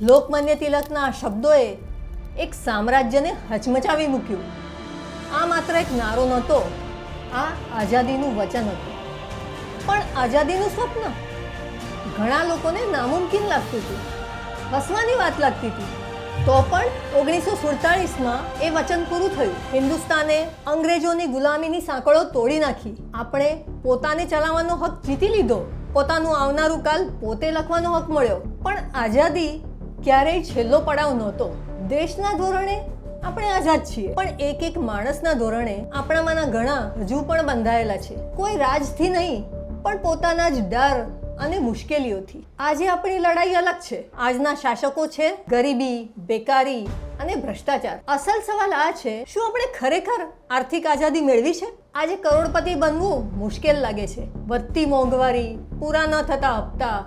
લોકમાન્ય તિલકના આ શબ્દોએ એક સામ્રાજ્યને હચમચાવી મૂક્યું. આ માત્ર એક નારો નહોતો, આ આઝાદીનું વચન હતું. પણ આઝાદીનું સ્વપ્ન ઘણા લોકોને નામુમકિન લાગતું હતું, હસવાની વાત લાગતી હતી. તો પણ 1947માં એ વચન પૂરું થયું. હિન્દુસ્તાને અંગ્રેજોની ગુલામીની સાંકળો તોડી નાખી. આપણે પોતાને ચલાવવાનો હક જીતી લીધો. પોતાનું આવનારું કાલ પોતે લખવાનો હક મળ્યો. પણ આઝાદી ક્યારેય છેલ્લો પડાવ નહોતો. દેશના ધોરણે આપણે આઝાદ છીએ, પણ એક એક માણસના ધોરણે આપણામાંના ઘણા હજુ પણ બંધાયેલા છે. કોઈ રાજથી નહીં, પણ પોતાના જ ડર અને મુશ્કેલીઓથી. આજે આપણી લડાઈ અલગ છે. આજના શાસકો છે ગરીબી, બેકારી અને ભ્રષ્ટાચાર. અસલ સવાલ આ છે, શું આપણે ખરેખર આર્થિક આઝાદી મેળવી છે? આજે કરોડપતિ બનવું મુશ્કેલ લાગે છે. વધતી મોંઘવારી, પૂરા ન થતા હપ્તા,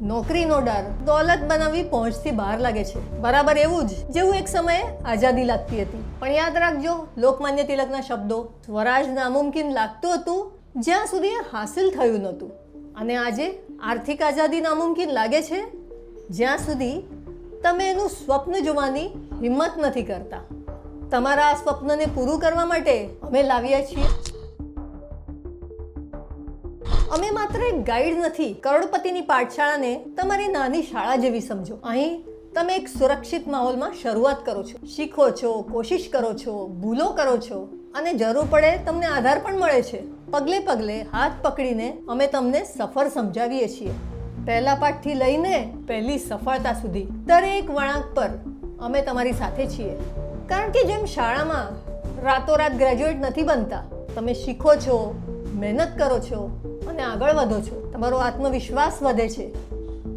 નોકરીનો ડર, દોલત બનાવવી પહોંચથી બહાર લાગે છે. બરાબર એવું જ જેવું એક સમયે આઝાદી લાગતી હતી. પણ યાદ રાખજો, લોકમાન્ય તિલકના શબ્દો, સ્વરાજ નામુમકિન લાગતું હતું જ્યાં સુધી એ હાસિલ થયું નહોતું. અને આજે આર્થિક આઝાદી નામુમકિન લાગે છે જ્યાં સુધી તમે એનું સ્વપ્ન જોવાની હિંમત નથી કરતા. તમારા આ સ્વપ્નને પૂરું કરવા માટે અમે લાવ્યા છીએ. અમે માત્ર એક ગાઈડ નથી. કરોડપતિની પાઠશાળાને તમારી નાની શાળા જેવી સમજો. અહીં તમે એક સુરક્ષિત માહોલમાં શરૂઆત કરો છો, શીખો છો, કોશિશ કરો છો, ભૂલો કરો છો અને જરૂર પડે તમને આધાર પણ મળે છે. પગલે પગલે હાથ પકડીને અમે તમને સફર સમજાવીએ છીએ. પહેલા પાઠથી લઈને પહેલી સફળતા સુધી દરેક વળાંક પર અમે તમારી સાથે છીએ. કારણ કે જેમ શાળામાં રાતોરાત ગ્રેજ્યુએટ નથી બનતા, તમે શીખો છો, મહેનત કરો છો અને આગળ વધો છો. તમારો આત્મવિશ્વાસ વધે છે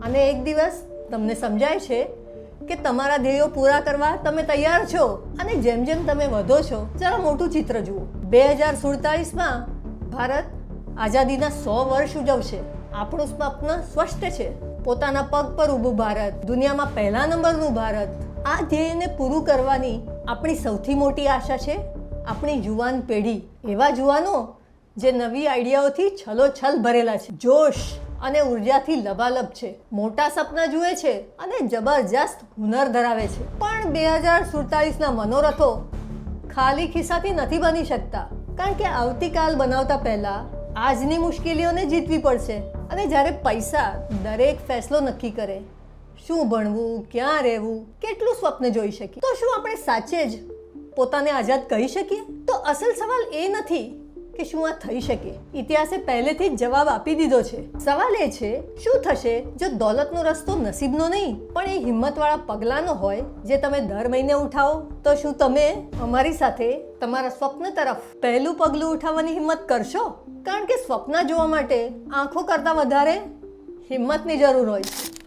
અને એક દિવસ તમને સમજાય છે કે તમારા ધ્યેયો પૂરા કરવા તમે તૈયાર છો. અને જેમ જેમ તમે વધો છો, જરા મોટું ચિત્ર જુઓ. 2047માં ભારત આઝાદીના 100 વર્ષ ઉજવશે. આપણું સ્વપ્ન સ્પષ્ટ છે, પોતાના પગ પર ઊભું ભારત, દુનિયામાં પહેલા નંબરનું ભારત. આ ધ્યેયને પૂરું કરવાની આપણી સૌથી મોટી આશા છે આપણી યુવાન પેઢી. એવા યુવાનો જે નવી આઈડિયાઓથી છલોછલ ભરેલા છે, જોશ અને ઉર્જાથી લબાલબ છે, મોટા સપના જુએ છે અને જબરજસ્ત હુનર ધરાવે છે. પણ 2047ના મનોરથો ખાલી ખિસ્સાથી નથી બની શકતા. કારણ કે આવતીકાલ બનાવતા પહેલા આજની મુશ્કેલીઓને જીતવી પડશે. અને જ્યારે પૈસા દરેક ફેસલો નક્કી કરે, શું ભણવું, ક્યાં રહેવું, કેટલું સ્વપ્ન જોઈ શકીએ, તો શું આપણે સાચે જ પોતાને આઝાદ કહી શકીએ? તો અસલ સવાલ એ નથી કે શું આ થઈ શકે. ઇતિહાસે પહેલેથી જ જવાબ આપી દીધો છે. સવાલ એ છે, શું થશે જો દોલતનો રસ્તો નસીબનો નહીં પણ એ હિંમતવાળા પગલાંનો હોય જે તમે દર મહિને ઉઠાવો? તો શું તમે અમારી સાથે તમારા સ્વપ્ન તરફ પહેલું પગલું ઉઠાવવાની હિંમત કરશો? કારણ કે સ્વપ્ન જોવા માટે આંખો કરતાં વધારે હિંમતની જરૂર હોય છે.